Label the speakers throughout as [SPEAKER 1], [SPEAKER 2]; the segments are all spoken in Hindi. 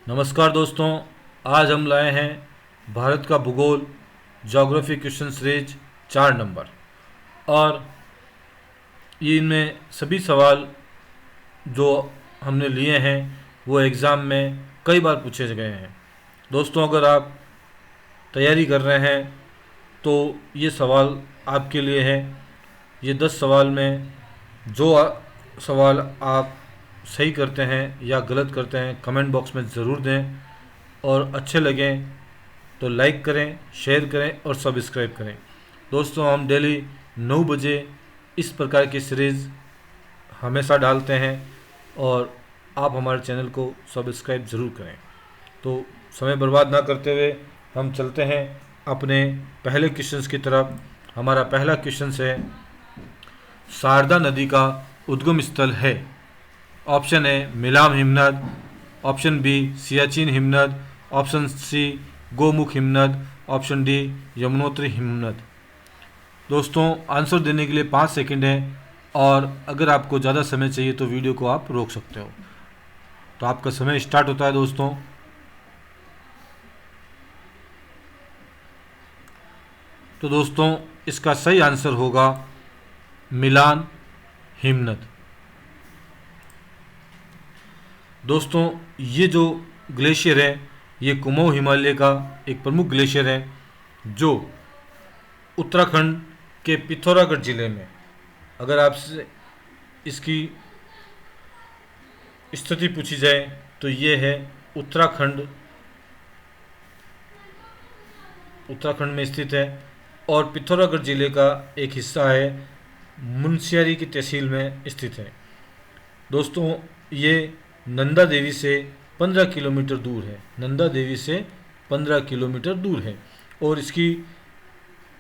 [SPEAKER 1] नमस्कार दोस्तों, आज हम लाए हैं भारत का भूगोल ज्योग्राफी क्वेश्चन सीरीज 4 नंबर। और ये इनमें सभी सवाल जो हमने लिए हैं वो एग्ज़ाम में कई बार पूछे गए हैं। दोस्तों, अगर आप तैयारी कर रहे हैं तो ये सवाल आपके लिए है। ये 10 सवाल में जो सवाल आप सही करते हैं या गलत करते हैं कमेंट बॉक्स में ज़रूर दें, और अच्छे लगें तो लाइक करें, शेयर करें और सब्सक्राइब करें। दोस्तों, हम डेली 9 बजे इस प्रकार की सीरीज़ हमेशा डालते हैं और आप हमारे चैनल को सब्सक्राइब ज़रूर करें। तो समय बर्बाद ना करते हुए हम चलते हैं अपने पहले क्वेश्चंस की तरफ। हमारा पहला क्वेश्चन है, शारदा नदी का उद्गम स्थल है। ऑप्शन ए मिलाम हिमनद, ऑप्शन बी सियाचिन हिमनद, ऑप्शन सी गोमुख हिमनद, ऑप्शन डी यमुनोत्री हिमनद। दोस्तों, आंसर देने के लिए 5 सेकंड है, और अगर आपको ज़्यादा समय चाहिए तो वीडियो को आप रोक सकते हो। तो आपका समय स्टार्ट होता है दोस्तों। तो दोस्तों, इसका सही आंसर होगा मिलान हिमनद। दोस्तों, ये जो ग्लेशियर है ये कुमाऊं हिमालय का एक प्रमुख ग्लेशियर है जो उत्तराखंड के पिथौरागढ़ जिले में, अगर आपसे इसकी स्थिति पूछी जाए तो ये है उत्तराखंड में स्थित है, और पिथौरागढ़ जिले का एक हिस्सा है, मुनस्यारी की तहसील में स्थित है। दोस्तों, ये नंदा देवी से 15 किलोमीटर दूर है। नंदा देवी से 15 किलोमीटर दूर है, और इसकी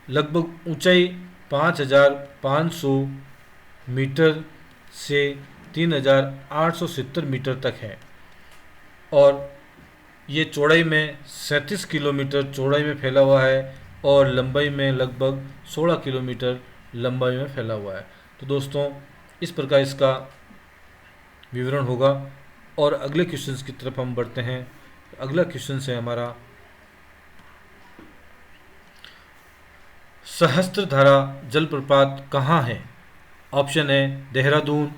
[SPEAKER 1] लगभग ऊंचाई 5,500 मीटर से 3,870 मीटर तक है, और ये चौड़ाई में 37 किलोमीटर चौड़ाई में फैला हुआ है, और लंबाई में लगभग 16 किलोमीटर लंबाई में फैला हुआ है। तो दोस्तों, इस प्रकार इसका विवरण होगा। और अगले क्वेश्चंस की तरफ हम बढ़ते हैं। अगला क्वेश्चन है हमारा, सहस्त्रधारा जलप्रपात कहाँ है। Option A Dehradun,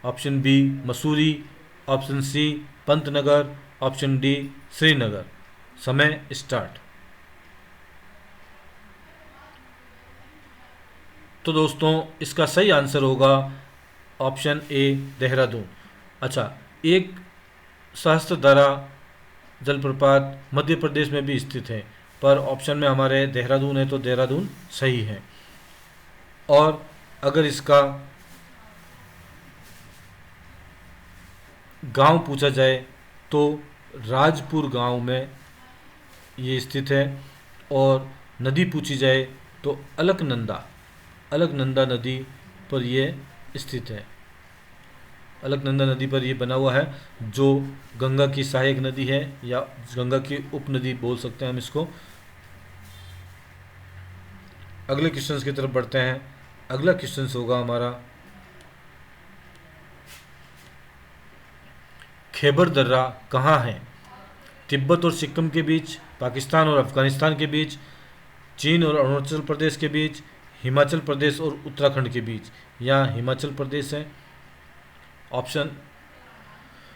[SPEAKER 1] option B Mussoorie, option C Pantnagar, option D Srinagar. समय स्टार्ट। तो दोस्तों, इसका सही आंसर होगा ऑप्शन ए देहरादून। अच्छा, एक सहस्त्रधारा जलप्रपात मध्य प्रदेश में भी स्थित है, पर ऑप्शन में हमारे देहरादून है, तो देहरादून सही है। और अगर इसका गांव पूछा जाए तो राजपुर गांव में ये स्थित है। और नदी पूछी जाए तो अलकनंदा नदी पर ये स्थित है। अलकनंदा नदी पर ये बना हुआ है, जो गंगा की सहायक नदी है, या गंगा की उपनदी बोल सकते हैं हम इसको। अगले क्वेश्चन की तरफ बढ़ते हैं। अगला क्वेश्चन होगा हमारा, खैबर दर्रा कहाँ है। तिब्बत और सिक्किम के बीच, पाकिस्तान और अफगानिस्तान के बीच, चीन और अरुणाचल प्रदेश के बीच, हिमाचल प्रदेश और उत्तराखंड के बीच, या हिमाचल प्रदेश है। ऑप्शन,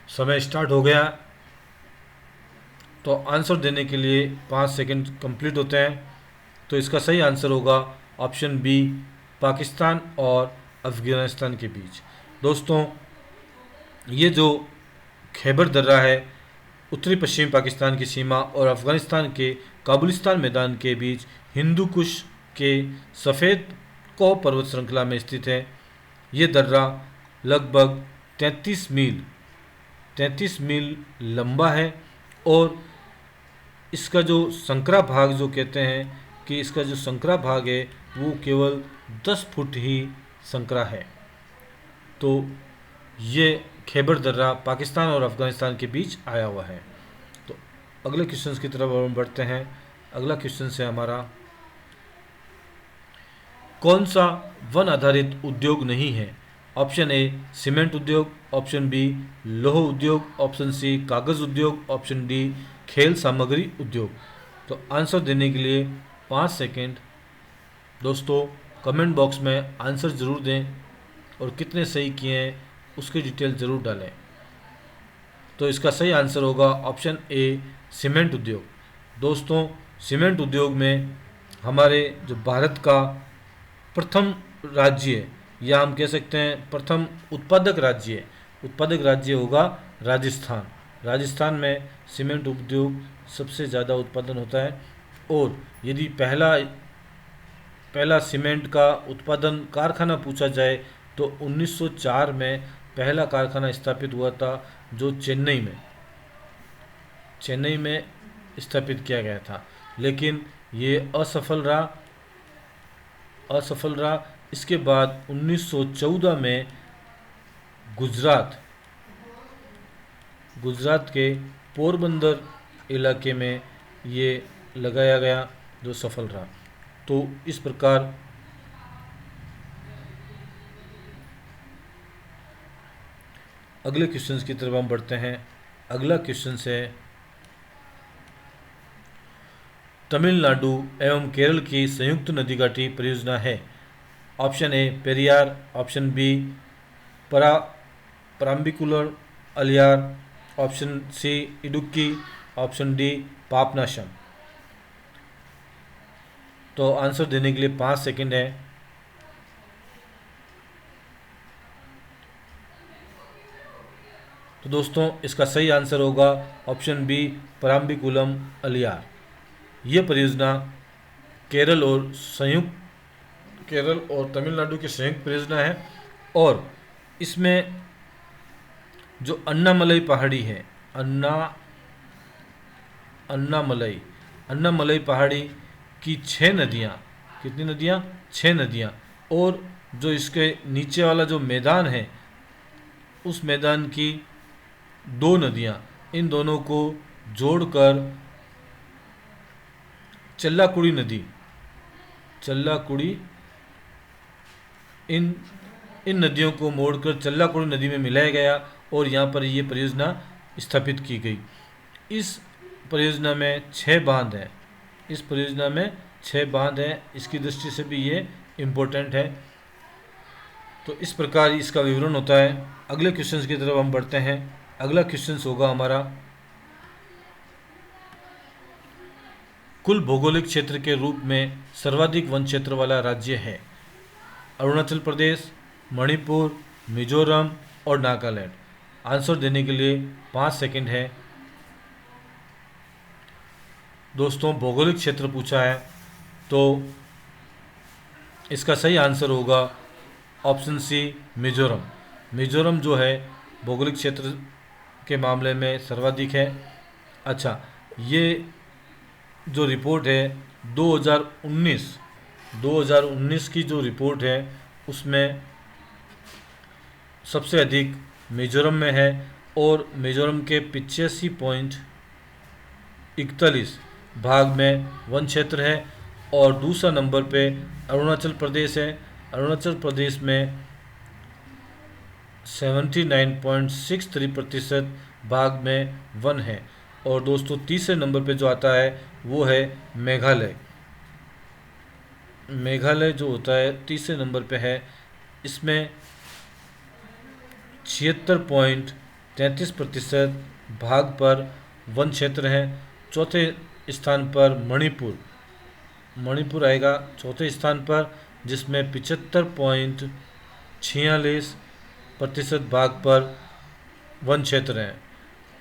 [SPEAKER 1] समय स्टार्ट हो गया। तो आंसर देने के लिए 5 सेकंड कंप्लीट होते हैं। तो इसका सही आंसर होगा ऑप्शन बी, पाकिस्तान और अफगानिस्तान के बीच। दोस्तों, ये जो खैबर दर्रा है उत्तरी पश्चिमी पाकिस्तान की सीमा और अफगानिस्तान के काबुलिस्तान मैदान के बीच हिंदू कुश के सफ़ेद कौ पर्वत श्रृंखला में स्थित है। ये दर्रा लगभग 33 मील लंबा है, और इसका जो संकरा भाग जो कहते हैं कि इसका जो संकरा भाग है वो केवल 10 फुट ही संकरा है। तो ये खैबर दर्रा पाकिस्तान और अफगानिस्तान के बीच आया हुआ है। तो अगले क्वेश्चन की तरफ हम बढ़ते हैं। अगला क्वेश्चन है हमारा, कौन सा वन आधारित उद्योग नहीं है। ऑप्शन ए सीमेंट उद्योग, ऑप्शन बी लौह उद्योग, ऑप्शन सी कागज़ उद्योग, ऑप्शन डी खेल सामग्री उद्योग। तो आंसर देने के लिए 5 सेकेंड दोस्तों कमेंट बॉक्स में आंसर ज़रूर दें और कितने सही किए हैं उसकी डिटेल ज़रूर डालें। तो इसका सही आंसर होगा ऑप्शन ए सीमेंट उद्योग। दोस्तों सीमेंट उद्योग में हमारे जो भारत का प्रथम राज्य है, या हम कह सकते हैं प्रथम उत्पादक राज्य होगा राजस्थान। राजस्थान में सीमेंट उद्योग सबसे ज़्यादा उत्पादन होता है। और यदि पहला सीमेंट का उत्पादन कारखाना पूछा जाए तो 1904 में पहला कारखाना स्थापित हुआ था, जो चेन्नई में स्थापित किया गया था, लेकिन ये असफल रहा। इसके बाद 1914 में गुजरात के पोरबंदर इलाके में ये लगाया गया, जो सफल रहा। तो इस प्रकार अगले क्वेश्चन की तरफ हम बढ़ते हैं। अगला क्वेश्चन है तमिलनाडु एवं केरल की संयुक्त नदी घाटी परियोजना है। Option A Periyar, option B Parambikulam Aliyar, option C Idukki, option D Papanasam. तो आंसर देने के लिए 5 सेकंड है। तो दोस्तों इसका सही आंसर होगा ऑप्शन बी पराम्बिकुलम अलियार। ये परियोजना केरल और तमिलनाडु की संयुक्त परियोजना है। और इसमें जो अन्नामलई पहाड़ी है, अन्नामलई पहाड़ी की 6 नदियाँ, कितनी नदियाँ? 6 नदियाँ। और जो इसके नीचे वाला जो मैदान है, उस मैदान की 2 नदियाँ, इन दोनों को जोड़कर चल्लाकुड़ी इन नदियों को मोड़कर चल्लाकुड़ी नदी में मिलाया गया और यहाँ पर ये परियोजना स्थापित की गई। इस परियोजना में 6 बांध हैं। इसकी दृष्टि से भी ये इम्पोर्टेंट है। तो इस प्रकार इसका विवरण होता है। अगले क्वेश्चन की तरफ हम बढ़ते हैं। अगला क्वेश्चन होगा हमारा कुल भौगोलिक क्षेत्र के रूप में सर्वाधिक वन क्षेत्र वाला राज्य है। अरुणाचल प्रदेश, मणिपुर, मिजोरम और नागालैंड। आंसर देने के लिए 5 सेकंड है। दोस्तों भौगोलिक क्षेत्र पूछा है, तो इसका सही आंसर होगा ऑप्शन सी मिजोरम। मिजोरम जो है भौगोलिक क्षेत्र के मामले में सर्वाधिक है। अच्छा, ये जो रिपोर्ट है 2019 की जो रिपोर्ट है, उसमें सबसे अधिक मिजोरम में है और मिजोरम के 85.41 भाग में वन क्षेत्र है। और दूसरा नंबर पे अरुणाचल प्रदेश है। अरुणाचल प्रदेश में 79.63% भाग में वन है। और दोस्तों तीसरे नंबर पे जो आता है वो है मेघालय जो होता है तीसरे नंबर पे है। इसमें 76.33% भाग पर वन क्षेत्र है। चौथे स्थान पर मणिपुर आएगा चौथे स्थान पर, जिसमें 75.46% भाग पर वन क्षेत्र है।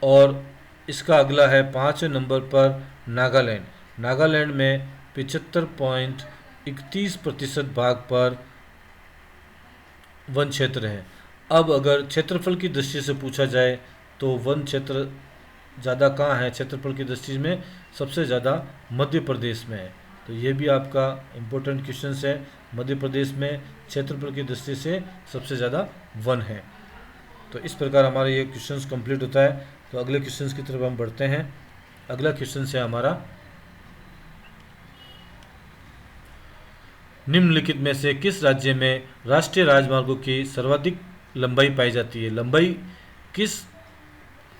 [SPEAKER 1] और इसका अगला है 5वें नंबर पर नागालैंड में 75.31% भाग पर वन क्षेत्र है। अब अगर क्षेत्रफल की दृष्टि से पूछा जाए तो वन क्षेत्र ज़्यादा कहाँ है क्षेत्रफल की दृष्टि में? सबसे ज़्यादा मध्य प्रदेश में है। तो ये भी आपका इम्पोर्टेंट क्वेश्चन है। मध्य प्रदेश में क्षेत्रफल की दृष्टि से सबसे ज़्यादा वन है। तो इस प्रकार हमारा ये क्वेश्चंस कंप्लीट होता है। तो अगले क्वेश्चंस की तरफ हम बढ़ते हैं। अगला क्वेश्चन है हमारा निम्नलिखित में से किस राज्य में राष्ट्रीय राजमार्गों की सर्वाधिक लंबाई पाई जाती है? लंबाई किस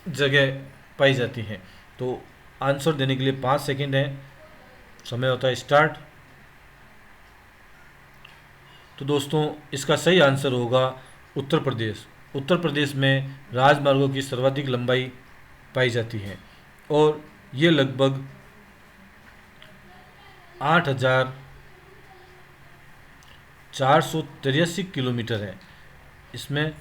[SPEAKER 1] जगह पाई जाती है? तो आंसर देने के लिए 5 सेकंड है, समय होता है स्टार्ट। तो दोस्तों इसका सही आंसर होगा उत्तर प्रदेश। उत्तर प्रदेश में राजमार्गों की सर्वाधिक लंबाई पाई जाती है और ये लगभग 8,483 किलोमीटर है। इसमें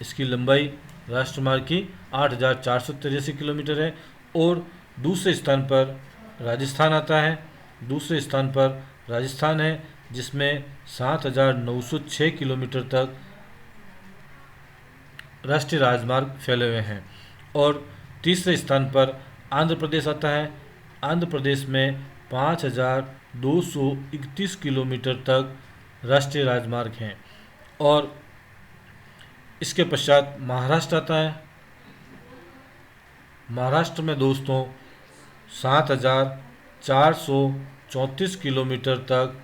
[SPEAKER 1] इसकी लंबाई राष्ट्रमार्ग की 8,483 किलोमीटर है। और दूसरे स्थान पर राजस्थान आता है। दूसरे स्थान पर राजस्थान है जिसमें 7,906 किलोमीटर तक राष्ट्रीय राजमार्ग फैले हुए हैं। और तीसरे स्थान पर आंध्र प्रदेश आता है। आंध्र प्रदेश में 5,231 किलोमीटर तक राष्ट्रीय राजमार्ग हैं। और इसके पश्चात महाराष्ट्र आता है। महाराष्ट्र में दोस्तों 7,434 किलोमीटर तक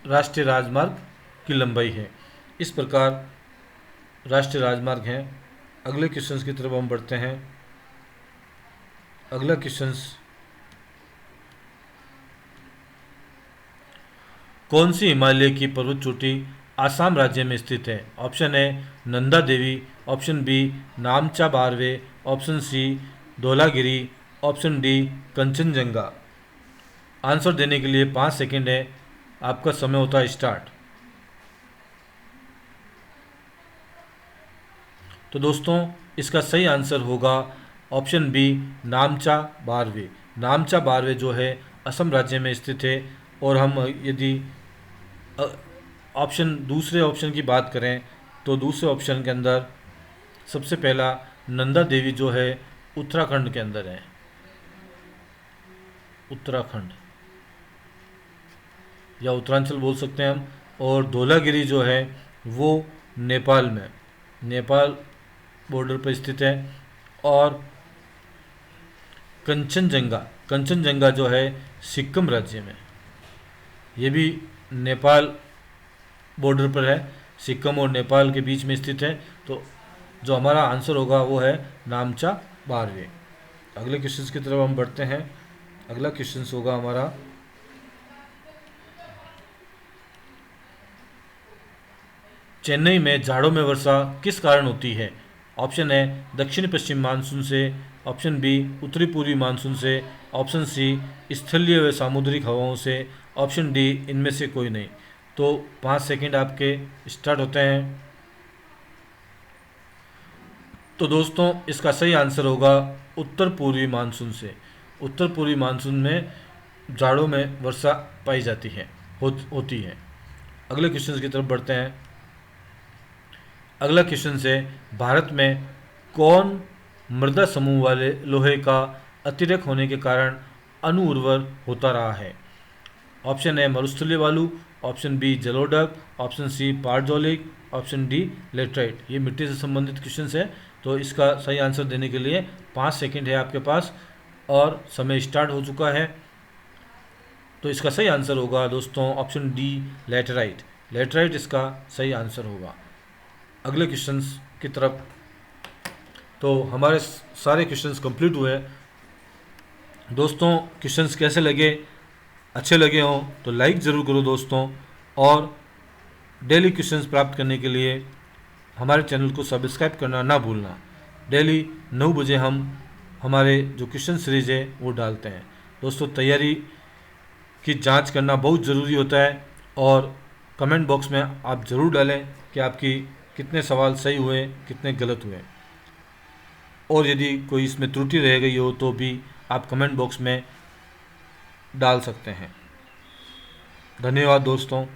[SPEAKER 1] राष्ट्रीय राजमार्ग की लंबाई है। इस प्रकार राष्ट्रीय राजमार्ग हैं। अगले क्वेश्चन की तरफ हम बढ़ते हैं। अगला क्वेश्चन, कौन सी हिमालय की पर्वत चोटी आसाम राज्य में स्थित है? Option A Nanda Devi, option B Namcha Barwa, option C Dhaulagiri, option D Kangchenjunga. Answer देने के लिए 5 सेकंड है, आपका समय होता है स्टार्ट। तो दोस्तों इसका सही आंसर होगा ऑप्शन बी नामचा बारवे। नामचा बारवे जो है असम राज्य में स्थित है। और हम यदि दूसरे ऑप्शन की बात करें तो दूसरे ऑप्शन के अंदर सबसे पहला नंदा देवी जो है उत्तराखंड के अंदर है, उत्तराखंड या उत्तरांचल बोल सकते हैं हम। और धौलागिरी जो है वो नेपाल में, नेपाल बॉर्डर पर स्थित है। और कंचनजंगा जो है सिक्किम राज्य में, ये भी नेपाल बॉर्डर पर है, सिक्किम और नेपाल के बीच में स्थित है। तो जो हमारा आंसर होगा वो है नामचा बारवे। अगले क्वेश्चन की तरफ हम बढ़ते हैं। अगला क्वेश्चन होगा हमारा, चेन्नई में जाड़ों में वर्षा किस कारण होती है? ऑप्शन है दक्षिण पश्चिम मानसून से, ऑप्शन बी उत्तरी पूर्वी मानसून से, ऑप्शन सी स्थलीय व सामुद्रिक हवाओं से, ऑप्शन डी इनमें से कोई नहीं। तो 5 सेकंड आपके स्टार्ट होते हैं। तो दोस्तों इसका सही आंसर होगा उत्तर पूर्वी मानसून से। उत्तर पूर्वी मानसून में जाड़ों में वर्षा पाई जाती है, होती है। अगले क्वेश्चन की तरफ बढ़ते हैं। अगला क्वेश्चन से, भारत में कौन मृदा समूह वाले लोहे का अतिरिक्त होने के कारण अनु-उर्वर होता रहा है? ऑप्शन ए मरुस्थलीय बालू, ऑप्शन बी जलोढ़, ऑप्शन सी पारजोलिक, ऑप्शन डी लेटराइट। ये मिट्टी से संबंधित क्वेश्चन है। तो इसका सही आंसर देने के लिए 5 सेकंड है आपके पास और समय स्टार्ट हो चुका है। तो इसका सही आंसर होगा दोस्तों ऑप्शन डी लेटराइट। लेटराइट इसका सही आंसर होगा। अगले क्वेश्चंस की तरफ, तो हमारे सारे क्वेश्चंस कंप्लीट हुए। दोस्तों क्वेश्चंस कैसे लगे? अच्छे लगे हों तो लाइक ज़रूर करो दोस्तों। और डेली क्वेश्चंस प्राप्त करने के लिए हमारे चैनल को सब्सक्राइब करना ना भूलना। डेली 9 बजे हम हमारे जो क्वेश्चन सीरीज है वो डालते हैं। दोस्तों तैयारी की जांच करना बहुत ज़रूरी होता है और कमेंट बॉक्स में आप ज़रूर डालें कि आपकी कितने सवाल सही हुए, कितने गलत हुए। और यदि कोई इसमें त्रुटि रह गई हो तो भी आप कमेंट बॉक्स में डाल सकते हैं। धन्यवाद दोस्तों।